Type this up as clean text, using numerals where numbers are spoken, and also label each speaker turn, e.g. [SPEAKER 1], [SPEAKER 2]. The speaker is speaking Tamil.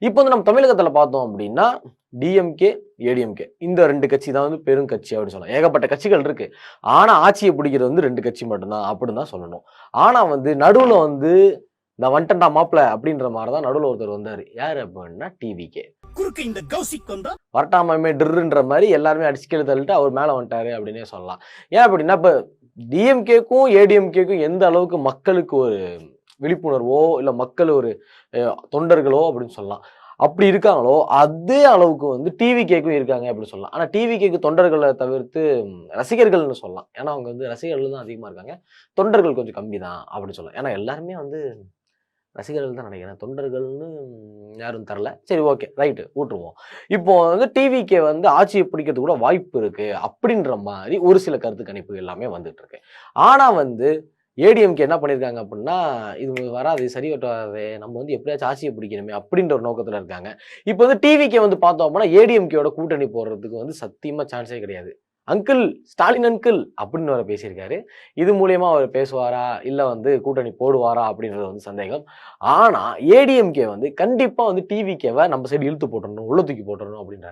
[SPEAKER 1] இப்போ வந்து நம்ம தமிழகத்துல பார்த்தோம் அப்படின்னா, டிஎம்கே, ஏடிஎம்கே இந்த 2 கட்சி தான் வந்து பெருங்கட்சி அப்படின்னு சொல்லலாம். ஏகப்பட்ட கட்சிகள் இருக்கு. ஆனா ஆட்சிய பிடிக்கிறது வந்து 2 கட்சி மட்டும் தான் அப்படின்னு தான் சொல்லணும். ஆனா வந்து நடுவுல வந்து இந்த வந்துட்டேன்டா மாப்ள அப்படின்ற மாரி தான் நடுவுல ஒருத்தர் வந்தாரு. யாரு அப்படின்னா டிவிகே.
[SPEAKER 2] குறுக்கு இந்த கௌசிக் வந்தா
[SPEAKER 1] வரட்டாமாமே டிர்ருன்ற மாரி எல்லாருமே அடிச்சு கீழ தள்ளிட்டு அவர் மேல வந்துட்டாரு அப்படின்னே சொல்லலாம். ஏன் அப்படின்னா, இப்ப டிஎம்கேக்கும், ஏடிஎம்கேக்கும் எந்த அளவுக்கு மக்களுக்கு ஒரு விழிப்புணர்வோ, இல்ல மக்கள் ஒரு தொண்டர்களோ அப்படின்னு சொல்லலாம். அப்படி இருக்காங்களோ, அதே அளவுக்கு வந்து டிவிகேக்கும் இருக்காங்க அப்படின்னு சொல்லலாம். ஆனா டிவிகேக்கு தொண்டர்கள தவிர்த்து ரசிகர்கள்னு சொல்லலாம். ஏன்னா அவங்க வந்து ரசிகர்கள் தான் அதிகமா இருக்காங்க. தொண்டர்கள் கொஞ்சம் கம்மி தான் அப்படின்னு சொல்லலாம். ஏன்னா எல்லாருமே வந்து ரசிகர்கள் தான் நினைக்கிறேன். தொண்டர்கள்னு யாரும் தரல. சரி ஓகே. ரைட் வுட்டுருவோம். இப்போ வந்து டிவிகே வந்து ஆட்சிய பிடிக்கிறதுக்கு கூட வாய்ப்பு இருக்கு. அப்படின்ற மாரி ஒரு சில கருத்து கணிப்பு எல்லாமே வந்துட்டு இருக்கு. ஆனா வந்து ஏடிஎம்கே என்ன பண்ணியிருக்காங்க அப்படின்னா, இது வராது, சரிப்பட்டு வராது. நம்ம வந்து எப்படியாச்சும் ஆட்சிய பிடிக்கணுமே அப்படின்ற ஒரு நோக்கத்துல இருக்காங்க. இப்போ வந்து டிவிகே வந்து பார்த்தோம் அப்படின்னா, ஏடிஎம்கேவோட கூட்டணி போடுறதுக்கு வந்து சத்தியமா சான்ஸே கிடையாது. அங்கிள், ஸ்டாலின் அங்கிள் அப்படின்னு வேற பேசியிருக்காரு. இது மூலியமா அவர் பேசுவாரா? இல்ல வந்து கூட்டணி போடுவாரா? அப்படின்றது வந்து சந்தேகம். ஆனா ஏடிஎம்கே வந்து கண்டிப்பா வந்து டிவிகேவ நம்ம சைடு இழுத்து போட்டுறணும், உள்ள தூக்கி போட்டுறணும் அப்படின்றாங்க.